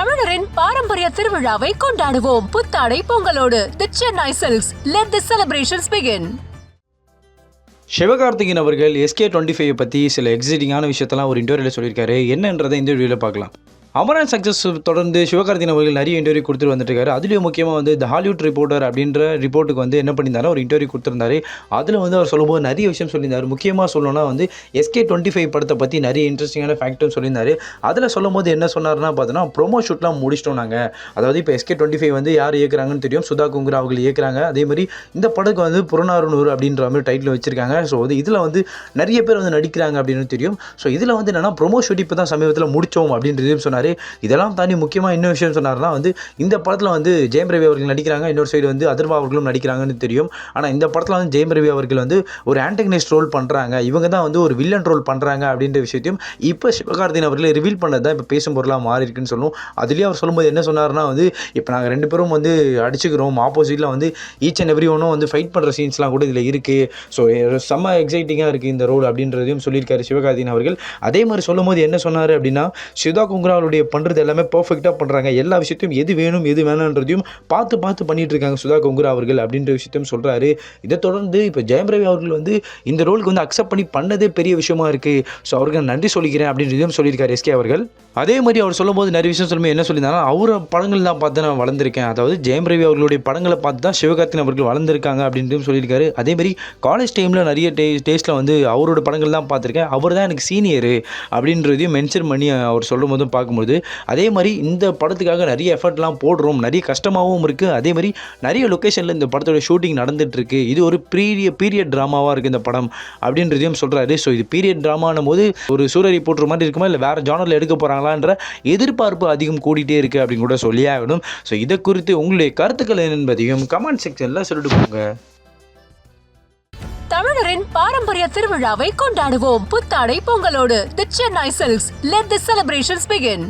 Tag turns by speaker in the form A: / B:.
A: தமிழரின் பாரம்பரிய திருவிழாவை கொண்டாடுவோம். புத்தாடை பொங்கலோடு the Chennai silks. Let the celebrations begin.
B: Sivakarthikeyan அவர்கள் SK25 பற்றி சில எக்ஸைட்டிங்கான விஷயத்தெல்லாம் ஒரு இன்டர்வியூவில் சொல்லியிருக்காரு. என்னன்றதை இந்த வீடியோவில் பார்க்கலாம். அமரன் சக்ஸஸ் தொடர்ந்து சிவகார்த்திகேயன் அவர்கள் நிறைய இன்டர்வியூ கொடுத்துட்டு வந்துட்டுருக்காரு. அதுலேயும் முக்கியமாக வந்து த ஹாலிவுட் ரிப்போர்ட்டர் அப்படின்ற ரிப்போர்ட்டுக்கு வந்து என்ன பண்ணியிருந்தாரு, ஒரு இன்டர்வியூ கொடுத்துருந்தாரு. அதில் வந்து அவர் சொல்லும்போது நிறைய விஷயம் சொல்லியிருந்தார். முக்கியமாக சொல்லணும்னா வந்து SK25 படத்தை பற்றி நிறைய இன்ட்ரெஸ்டிங்கான ஃபேக்ட்டும் சொல்லியிருந்தார். அதில் சொல்லும் போது என்ன சொன்னார்னா பார்த்தோன்னா, ப்ரோமோ ஷூட்லாம் முடிச்சிட்டோம் நாங்கள். அதாவது இப்போ SK25 வந்து யார் இயக்குறாங்கன்னு தெரியும், சுதா குங்குரா அவர்கள் இயக்குறாங்க. அதேமாதிரி இந்த படத்துக்கு வந்து புறநானூறு அப்படின்ற மாதிரி டைட்டில் வச்சிருக்காங்க. ஸோ வந்து இதில் வந்து நிறைய பேர் வந்து நடிக்கிறாங்க அப்படின்னு தெரியும். ஸோ இதில் வந்து என்னென்னா ப்ரோமோ ஷூட் இப்போ தான் சமீபத்தில் முடித்தோம் அப்படின்றதையும் சொன்னார். இதெல்லாம் தாண்டி முக்கியமாக இன்னொரு விஷயம் சொன்னார்னா வந்து இந்த படத்தில் வந்து ஜெயம் ரவி அவர்கள் நடிக்கிறாங்க, இன்னொரு சைடு வந்து அதர்வா அவர்களும் நடிக்கிறாங்கன்னு தெரியும். ஆனால் இந்த படத்தில் வந்து ஜெயம் ரவி அவர்கள் வந்து ஒரு ஆன்டகனிஸ்ட் ரோல் பண்ணுறாங்க, இவங்க தான் வந்து ஒரு வில்லன் ரோல் பண்ணுறாங்க அப்படின்ற விஷயத்தையும் இப்போ சிவகார்த்திகேயன் அவர்களை ரிவீல் பண்ணது தான் இப்போ பேசும் பொருளாக மாறி இருக்குன்னு சொல்லணும். அதுலேயே அவர் சொல்லும்போது என்ன சொன்னார்னா வந்து இப்போ நாங்கள் ரெண்டு பேரும் வந்து அடிச்சுக்கிறோம், ஆப்போசிட்டில் வந்து ஈச் அண்ட் எவ்ரி ஒன்றும் வந்து ஃபைட் பண்ணுற சீன்ஸ்லாம் கூட இதில் இருக்குது. ஸோ செம்ம எக்ஸைட்டிங்காக இருக்குது இந்த ரோல் அப்படின்றதையும் சொல்லியிருக்காரு சிவகார்த்திகேயன் அவர்கள். அதே மாதிரி சொல்லும் போது என்ன சொன்னார் அப்படின்னா, சுதா குங்குராவுடைய பண்ணுறது எல்லாமே பர்ஃபெக்டாக பண்ணுறாங்க, எல்லா விஷயத்தையும் எது வேணும் எது வேணுன்றதையும் பார்த்து பண்ணிட்டு இருக்காங்க சுதா குங்குரா அவர்கள் அப்படின்ற விஷயத்தையும் சொல்கிறாரு. இதை தொடர்ந்து இப்போ ஜெயம் ரவி அவர்கள் வந்து இந்த ரோலுக்கு வந்து அக்செப்ட் பண்ணி பண்ணதே பெரிய விஷயமா இருக்குது. ஸோ அவருக்கு நன்றி சொல்லிக்கிறேன் அப்படின்றதையும் சொல்லியிருக்காரு SK அவர்கள். அதே மாதிரி அவர் சொல்லும்போது நிறைய விஷயம் சொல்லும்போது என்ன சொல்லியிருந்தாங்கன்னா, அவரை படங்கள் தான் பார்த்து நான் வளர்ந்துருக்கேன், அதாவது ஜெயம் ரவி அவர்களுடைய படங்களை பார்த்து தான் சிவகார்த்திகேயன் அவர்கள் வளர்ந்துருக்காங்க அப்படின்றதும் சொல்லியிருக்காரு. அதேமாதிரி காலேஜ் டைமில் நிறைய டேஸ்ட்டில் வந்து அவரோட படங்கள் தான் பார்த்துருக்கேன், அவர் தான் எனக்கு சீனியரு அப்படின்றதையும் மென்ஷன் பண்ணி அவர் சொல்லும் போதும் பார்க்கும்போது, அதே மாதிரி இந்த படத்துக்காக நிறைய எஃபர்ட்லாம் போடுறோம், நிறைய கஷ்டமாகவும் இருக்குது. அதே மாதிரி நிறைய லொக்கேஷனில் இந்த படத்தோட ஷூட்டிங் நடந்துகிட்ருக்கு, இது ஒரு பீரியட் ட்ராமாவாக இருக்குது இந்த படம் அப்படின்றதையும் சொல்கிறாரு. ஸோ இது பீரியட் ட்ராமானும் போது ஒரு சூரிய போட்டுற மாதிரி இருக்குமா, இல்லை வேறு ஜானரில் எடுக்க போகிறாங்களான்ற எதிர்பார்ப்பு அதிகம் கூடிட்டே இருக்குது அப்படின்னு கூட சொல்லி ஆகணும். ஸோ இதை குறித்து உங்களுடைய கருத்துக்கள் என்பதையும் கமெண்ட் செக்ஷனில் சொல்லிட்டு போங்க.
A: தமிழரின் பாரம்பரிய திருவிழாவை கொண்டாடுவோம். புத்தாடை பொங்கலோடு the Chennai silks. Let the celebrations begin.